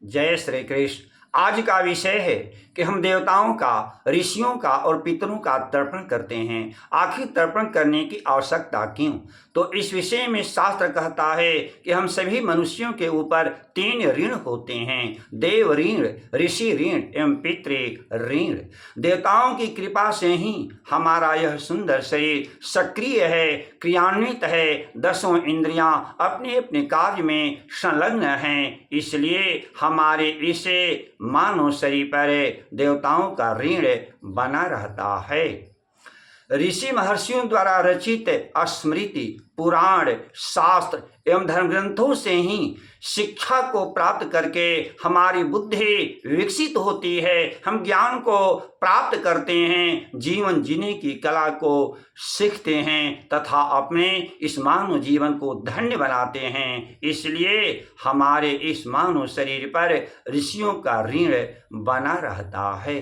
जय श्री कृष्ण। आज का विषय है कि हम देवताओं का, ऋषियों का और पितरों का तर्पण करते हैं। आखिर तर्पण करने की आवश्यकता क्यों? तो इस विषय में शास्त्र कहता है कि हम सभी मनुष्यों के ऊपर 3 ऋण होते हैं: देव ऋण, ऋषि ऋण एवं पितृ ऋण। देवताओं की कृपा से ही हमारा यह सुंदर शरीर सक्रिय है, क्रियान्वित है। 10 इंद्रियां अपने अपने कार्य में संलग्न हैं। इसलिए हमारे इसे मानव शरीर पर देवताओं का ऋण बना रहता है। ऋषि महर्षियों द्वारा रचित स्मृति, पुराण, शास्त्र एवं धर्म ग्रंथों से ही शिक्षा को प्राप्त करके हमारी बुद्धि विकसित होती है। हम ज्ञान को प्राप्त करते हैं, जीवन जीने की कला को सीखते हैं तथा अपने इस मानव जीवन को धन्य बनाते हैं। इसलिए हमारे इस मानव शरीर पर ऋषियों का ऋण बना रहता है।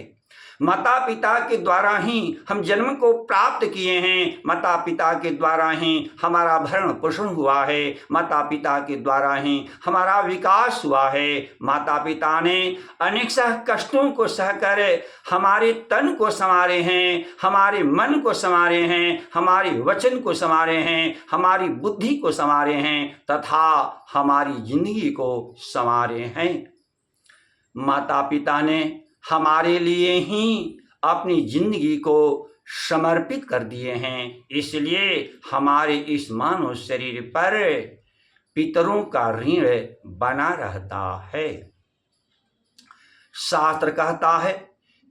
माता पिता के द्वारा ही हम जन्म को प्राप्त किए हैं। माता पिता के द्वारा ही हमारा भरण पोषण हुआ है। माता पिता के द्वारा ही हमारा विकास हुआ है। माता पिता ने अनेक कष्टों को सहकर हमारे तन को संवारे हैं, हमारे मन को संवारे हैं, हमारे वचन को संवारे हैं, हमारी बुद्धि को संवारे हैं तथा हमारी जिंदगी को संवारे हैं। माता पिता ने हमारे लिए ही अपनी जिंदगी को समर्पित कर दिए हैं। इसलिए हमारे इस मानव शरीर पर पितरों का ऋण बना रहता है। शास्त्र कहता है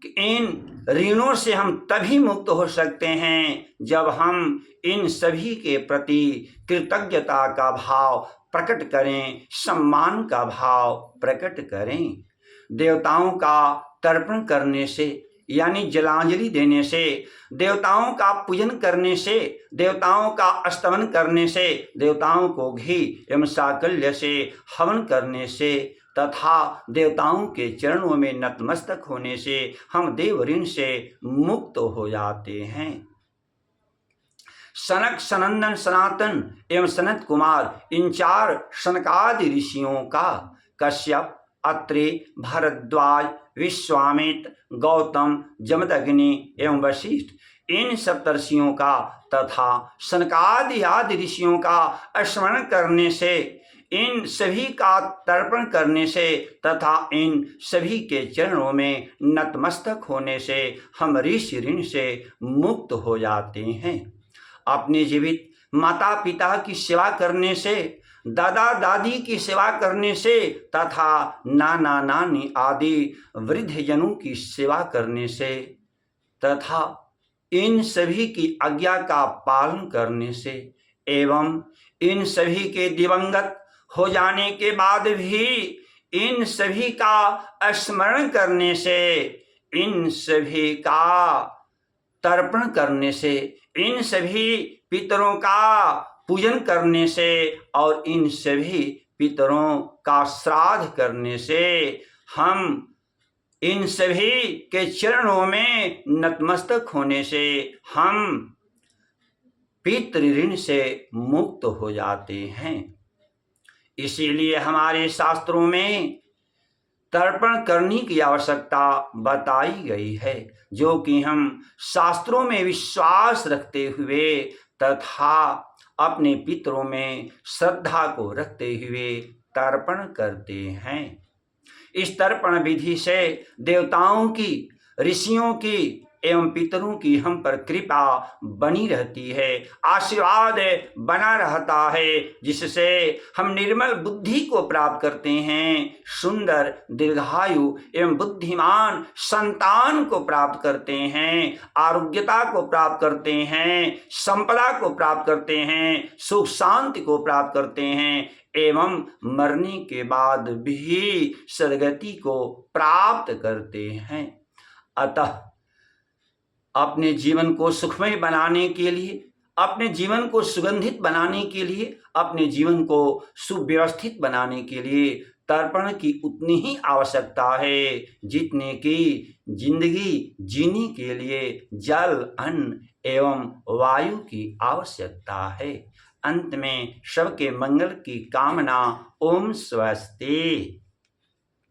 कि इन ऋणों से हम तभी मुक्त हो सकते हैं जब हम इन सभी के प्रति कृतज्ञता का भाव प्रकट करें, सम्मान का भाव प्रकट करें। देवताओं का तर्पण करने से यानी जलांजलि देने से, देवताओं का पूजन करने से, देवताओं का स्तवन करने से, देवताओं को घी एवं साकल्य से हवन करने से तथा देवताओं के चरणों में नतमस्तक होने से हम देव ऋण से मुक्त हो जाते हैं। सनक, सनंदन, सनातन एवं सनत कुमार इन 4 सनकादि ऋषियों का, कश्यप, अत्रि, भारद्वाज, विश्वामित्र, गौतम, जमदग्नि एवं वशिष्ठ, इन सप्तर्षियों का तथा सनकादि आदि ऋषियों का स्मरण करने से, इन सभी का तर्पण करने से तथा इन सभी के चरणों में नतमस्तक होने से हम ऋषि ऋण से मुक्त हो जाते हैं। अपने जीवित माता पिता की सेवा करने से, दादा दादी की सेवा करने से तथा नाना नानी आदि वृद्धजनों की सेवा करने से तथा इन सभी की आज्ञा का पालन करने से एवं इन सभी के दिवंगत हो जाने के बाद भी इन सभी का स्मरण करने से, इन सभी का तर्पण करने से, इन सभी पितरों का पूजन करने से और इन सभी पितरों का श्राद्ध करने से हम इन सभी के चरणों में नतमस्तक होने से हम पितृ ऋण से मुक्त हो जाते हैं। इसीलिए हमारे शास्त्रों में तर्पण करने की आवश्यकता बताई गई है, जो कि हम शास्त्रों में विश्वास रखते हुए तथा अपने पितरों में श्रद्धा को रखते हुए तर्पण करते हैं। इस तर्पण विधि से देवताओं की, ऋषियों की एवं पितरों की हम पर कृपा बनी रहती है, आशीर्वाद बना रहता है, जिससे हम निर्मल बुद्धि को प्राप्त करते हैं, सुंदर दीर्घायु एवं बुद्धिमान संतान को प्राप्त करते हैं, आरोग्यता को प्राप्त करते हैं, संपदा को प्राप्त करते हैं, सुख शांति को प्राप्त करते हैं एवं मरने के बाद भी सद्गति को प्राप्त करते हैं। अतः अपने जीवन को सुखमय बनाने के लिए, अपने जीवन को सुगंधित बनाने के लिए, अपने जीवन को सुव्यवस्थित बनाने के लिए तर्पण की उतनी ही आवश्यकता है जितने की जिंदगी जीने के लिए जल, अन्न एवं वायु की आवश्यकता है। अंत में सबके मंगल की कामना। ओम स्वस्ति।